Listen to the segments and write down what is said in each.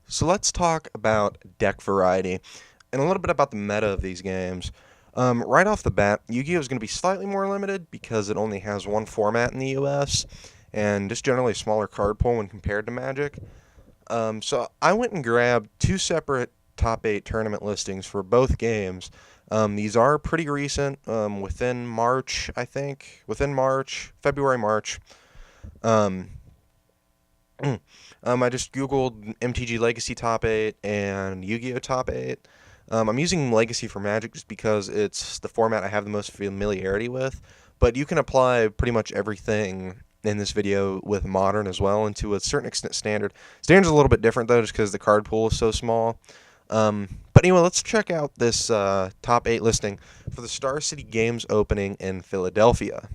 So let's talk about deck variety and a little bit about the meta of these games. Right off the bat, Yu-Gi-Oh is going to be slightly more limited because it only has one format in the US and just generally a smaller card pool when compared to Magic. So I went and grabbed two separate top 8 tournament listings for both games. These are pretty recent, within March, I think, within March, February, March. Um, I just Googled MTG Legacy Top 8 and Yu-Gi-Oh! Top 8. I'm using Legacy for Magic just because it's the format I have the most familiarity with, but you can apply pretty much everything in this video with Modern as well, and to a certain extent Standard. Standard's a little bit different though, just because the card pool is so small. But anyway, let's check out this top 8 listing for the Star City Games opening in Philadelphia.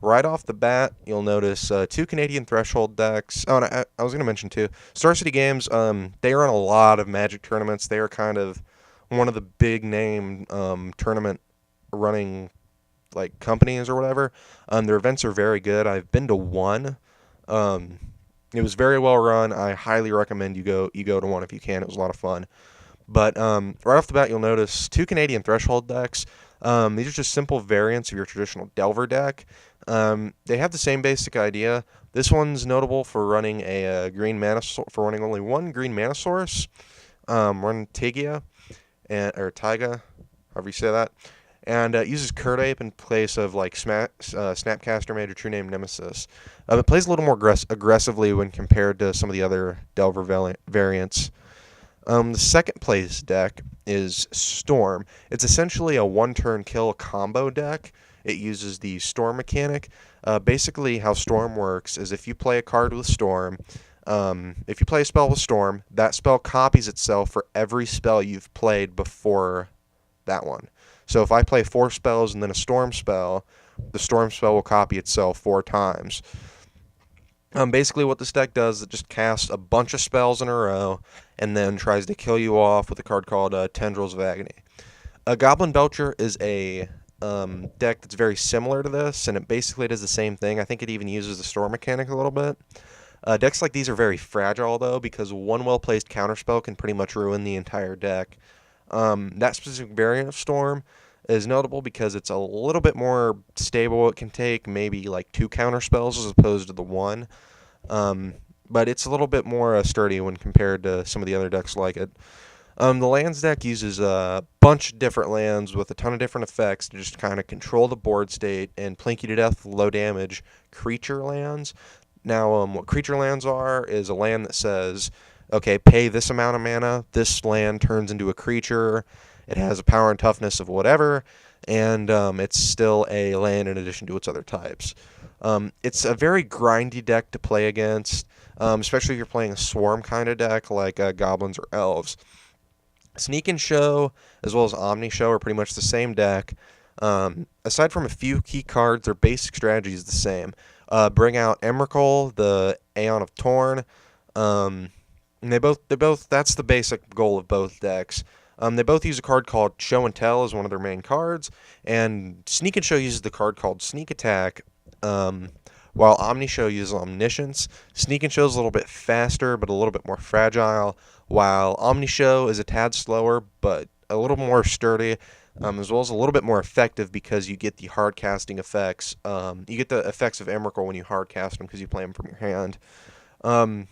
Right off the bat, you'll notice two Canadian Threshold decks. Oh, and I was going to mention too, Star City Games. They run a lot of Magic tournaments. They are kind of one of the big name tournament running like companies or whatever. Their events are very good. I've been to one. Um, it was very well run. I highly recommend you go to one if you can. It was a lot of fun. But right off the bat, you'll notice two Canadian Threshold decks. These are just simple variants of your traditional Delver deck. They have the same basic idea. This one's notable for running a green mana for running only one green mana source. Run Tigia and or Taiga, however you say that, and uses Curdape in place of like Snapcaster Mage or True Name Nemesis. It plays a little more aggressively when compared to some of the other Delver variants. The second place deck is Storm. It's essentially a one-turn kill combo deck. It uses the Storm mechanic. Basically, how Storm works is if you play a card with Storm, if you play a spell with Storm, that spell copies itself for every spell you've played before that one. So if I play 4 spells and then a Storm spell, the Storm spell will copy itself 4 times. Basically, what this deck does is it just casts a bunch of spells in a row and then tries to kill you off with a card called Tendrils of Agony. Goblin Belcher is a deck that's very similar to this, and it basically does the same thing. I think it even uses the Storm mechanic a little bit. Decks like these are very fragile, though, because one well-placed counterspell can pretty much ruin the entire deck. That specific variant of Storm is notable because it's a little bit more stable. It can take maybe like 2 counterspells as opposed to the one. Um, but it's a little bit more sturdy when compared to some of the other decks like it. The lands deck uses a bunch of different lands with a ton of different effects to just kind of control the board state and plink you to death with low damage creature lands. Now, what creature lands are is a land that says, okay, pay this amount of mana, this land turns into a creature, it has a power and toughness of whatever, and it's still a land in addition to its other types. It's a very grindy deck to play against, especially if you're playing a swarm kind of deck like goblins or elves. Sneak and Show, as well as Omni Show, are pretty much the same deck. Aside from a few key cards, their basic strategy is the same. Bring out Emrakul, the Aeon of Torn. And they both. That's the basic goal of both decks. They both use a card called Show and Tell as one of their main cards, and Sneak and Show uses the card called Sneak Attack, while Omni Show uses Omniscience. Sneak and Show is a little bit faster, but a little bit more fragile, while Omni Show is a tad slower, but a little more sturdy, as well as a little bit more effective because you get the hard casting effects. You get the effects of Emrakul when you hard cast them because you play them from your hand. Um,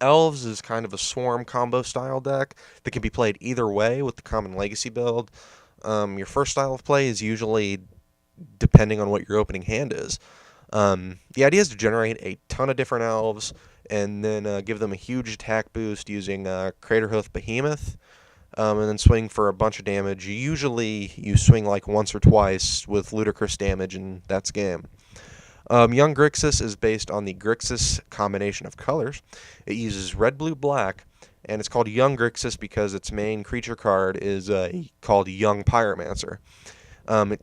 Elves is kind of a swarm combo style deck that can be played either way with the common legacy build. Your first style of play is usually depending on what your opening hand is. The idea is to generate a ton of different elves and then give them a huge attack boost using Craterhoof Behemoth, and then swing for a bunch of damage. Usually you swing like once or twice with ludicrous damage, and that's game. Young Grixis is based on the Grixis combination of colors. It uses red, blue, black, and it's called Young Grixis because its main creature card is called Young Pyromancer.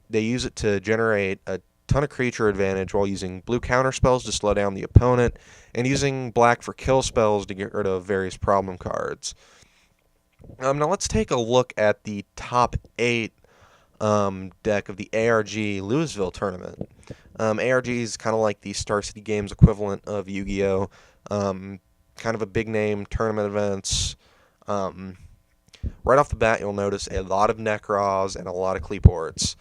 They use it to generate a ton of creature advantage while using blue counter spells to slow down the opponent, and using black for kill spells to get rid of various problem cards. Now let's take a look at the top 8 deck of the ARG Louisville tournament. ARG is kind of like the Star City Games equivalent of Yu-Gi-Oh. kind of a big name tournament events. Um, right off the bat, you'll notice a lot of Nekroz and a lot of Kleeports.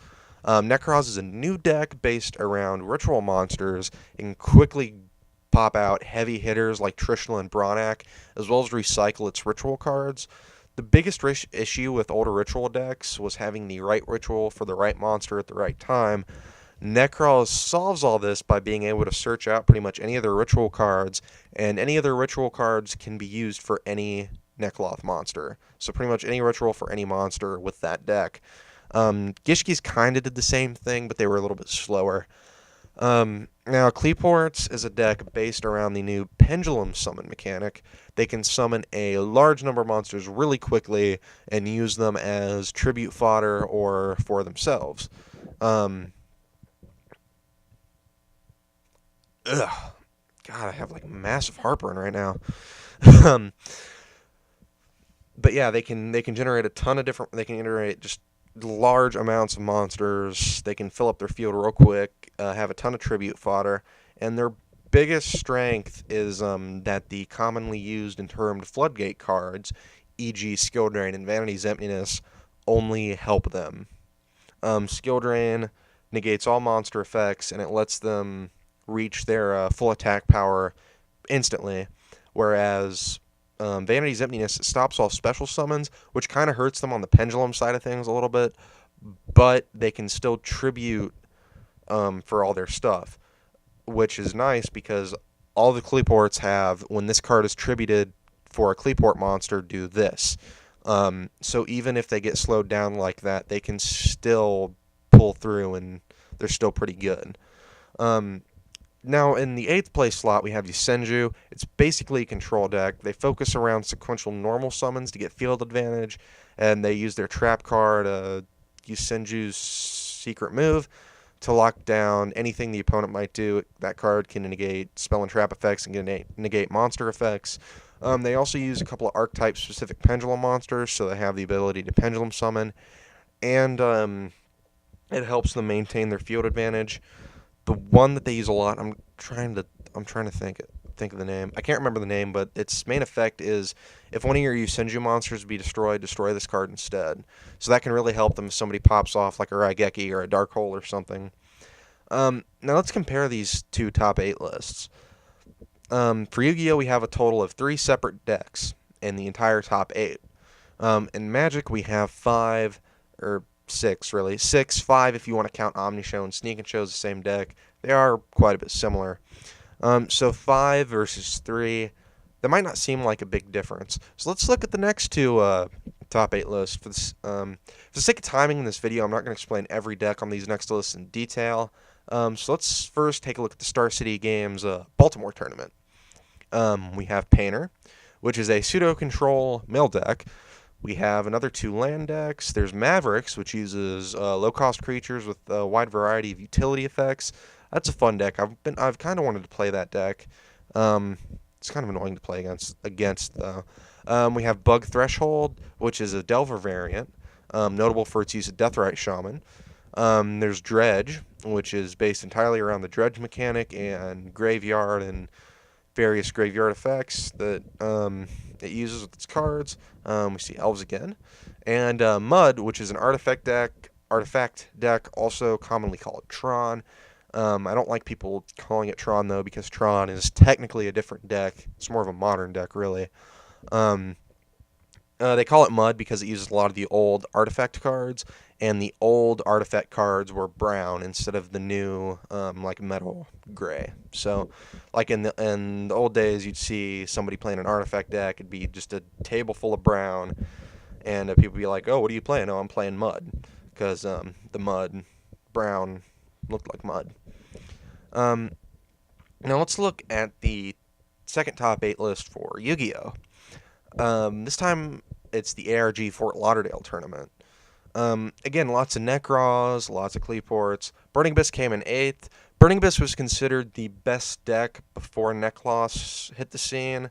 Nekroz is a new deck based around ritual monsters. It can quickly pop out heavy hitters like Trishula and Bronak, as well as recycle its ritual cards. The biggest issue with older ritual decks was having the right ritual for the right monster at the right time. Nekroz solves all this by being able to search out pretty much any of their ritual cards, and any of their ritual cards can be used for any Nekloth monster. So pretty much any ritual for any monster with that deck. Gishki's kind of did the same thing, but they were a little bit slower. Now, Kleeports is a deck based around the new Pendulum Summon mechanic. They can summon a large number of monsters really quickly and use them as tribute fodder or for themselves. Ugh. God, I have like massive heartburn right now. um, but yeah, they can generate a ton of different. They can generate just large amounts of monsters. They can fill up their field real quick. Have a ton of tribute fodder, and their biggest strength is that the commonly used and termed floodgate cards, e.g., Skill Drain and Vanity's Emptiness, only help them. Skill Drain negates all monster effects, and it lets them reach their full attack power instantly, whereas Vanity's Emptiness stops all special summons, which kind of hurts them on the pendulum side of things a little bit, but they can still tribute for all their stuff, which is nice because all the Kleeports have, when this card is tributed for a Kleeport monster, do this. So even if they get slowed down like that, they can still pull through and they're still pretty good. Now, in the 8th place slot, we have Yusenju. It's basically a control deck. They focus around sequential normal summons to get field advantage, and they use their trap card, Yusenju's secret move, to lock down anything the opponent might do. That card can negate spell and trap effects and negate monster effects. They also use a couple of archetype-specific pendulum monsters, so they have the ability to pendulum summon, and it helps them maintain their field advantage. The one that they use a lot, I'm trying to think of the name. I can't remember the name, but its main effect is if one of your Yusenju monsters be destroyed, destroy this card instead. So that can really help them if somebody pops off like a Raigeki or a Dark Hole or something. Now let's compare these two top 8 lists. For Yu-Gi-Oh, we have a total of 3 separate decks in the entire top 8. In Magic, we have 5, or 6, really. 6, 5 if you want to count Omnishow and Sneak and Show as the same deck. They are quite a bit similar. So 5 versus 3, that might not seem like a big difference. So let's look at the next two top 8 lists. For the sake of timing in this video, I'm not going to explain every deck on these next lists in detail. So let's first take a look at the Star City Games Baltimore tournament. We have Painter, which is a pseudo-control mill deck. We have another 2 land decks. There's Mavericks, which uses low-cost creatures with a wide variety of utility effects. That's a fun deck. I've kind of wanted to play that deck. It's kind of annoying to play against though. We have Bug Threshold, which is a Delver variant, notable for its use of Deathrite Shaman. There's Dredge, which is based entirely around the Dredge mechanic and Graveyard and various graveyard effects that it uses with its cards. We see Elves again. And Mud, which is an artifact deck, also commonly called Tron. I don't like people calling it Tron, though, because Tron is technically a different deck. It's more of a modern deck, really. They call it Mud because it uses a lot of the old artifact cards, and the old artifact cards were brown instead of the new, like, metal gray. So, like in the old days, you'd see somebody playing an artifact deck. It'd be just a table full of brown, and people would be like, oh, what are you playing? Oh, I'm playing Mud, because the mud, brown, looked like mud. Now let's look at the second top 8 list for Yu-Gi-Oh! This time it's the ARG Fort Lauderdale tournament. Again, lots of Nekroz, lots of Kleeports. Burning Abyss came in 8th. Burning Abyss was considered the best deck before Nekloss hit the scene.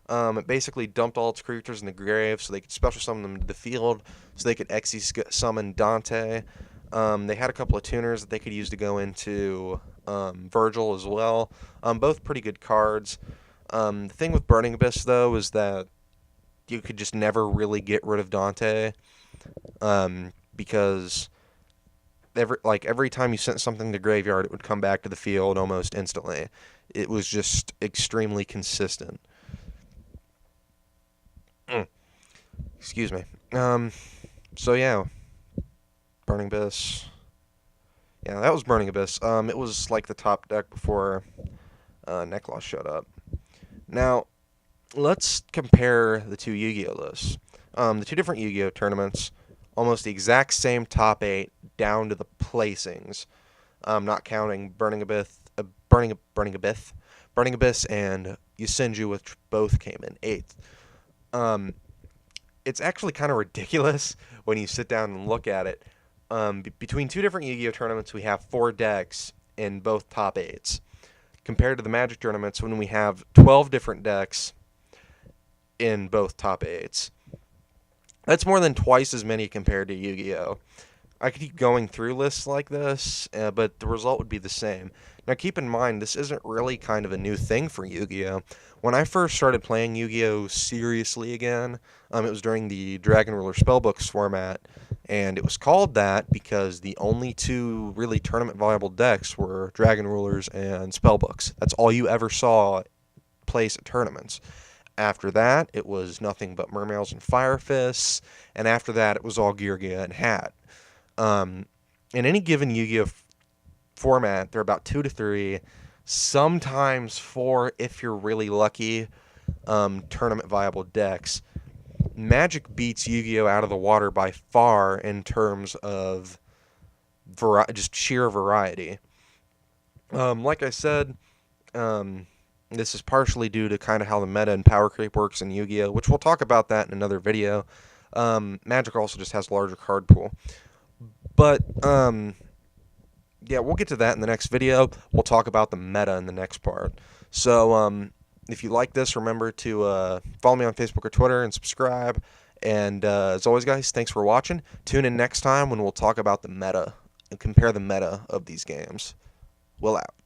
It basically dumped all its creatures in the grave so they could special summon them to the field, so they could Exi summon Dante. They had a couple of tuners that they could use to go into Virgil as well. Both pretty good cards. The thing with Burning Abyss, though, is that you could just never really get rid of Dante, because every time you sent something to graveyard, it would come back to the field almost instantly. It was just extremely consistent. Excuse me. So yeah, Burning Abyss. Yeah, that was Burning Abyss. It was like the top deck before Nekloss showed up. Now, let's compare the two Yu-Gi-Oh lists. The two different Yu-Gi-Oh tournaments, almost the exact same top 8 down to the placings. Not counting Burning Abyss, and Yusenju, which both came in 8th. It's actually kind of ridiculous when you sit down and look at it. Between two different Yu-Gi-Oh tournaments, we have 4 decks in both top 8s. Compared to the Magic tournaments, when we have 12 different decks in both top 8s. That's more than twice as many compared to Yu-Gi-Oh! I could keep going through lists like this, but the result would be the same. Now keep in mind, this isn't really kind of a new thing for Yu-Gi-Oh! When I first started playing Yu-Gi-Oh! Seriously again, it was during the Dragon Ruler Spellbooks format, and it was called that because the only two really tournament viable decks were Dragon Rulers and Spellbooks. That's all you ever saw place at tournaments. After that, it was nothing but Mermails and Fire Fists, and after that, it was all Geargia and Hat. In any given Yu-Gi-Oh format, there are about 2 to 3, sometimes 4 if you're really lucky, tournament viable decks. Magic beats Yu-Gi-Oh out of the water by far in terms of just sheer variety. Like I said, this is partially due to kind of how the meta and power creep works in Yu-Gi-Oh, which we'll talk about that in another video. Magic also just has a larger card pool. But, yeah, we'll get to that in the next video. We'll talk about the meta in the next part. So, if you like this, remember to follow me on Facebook or Twitter and subscribe. And as always, guys, thanks for watching. Tune in next time when we'll talk about the meta and compare the meta of these games. Will out.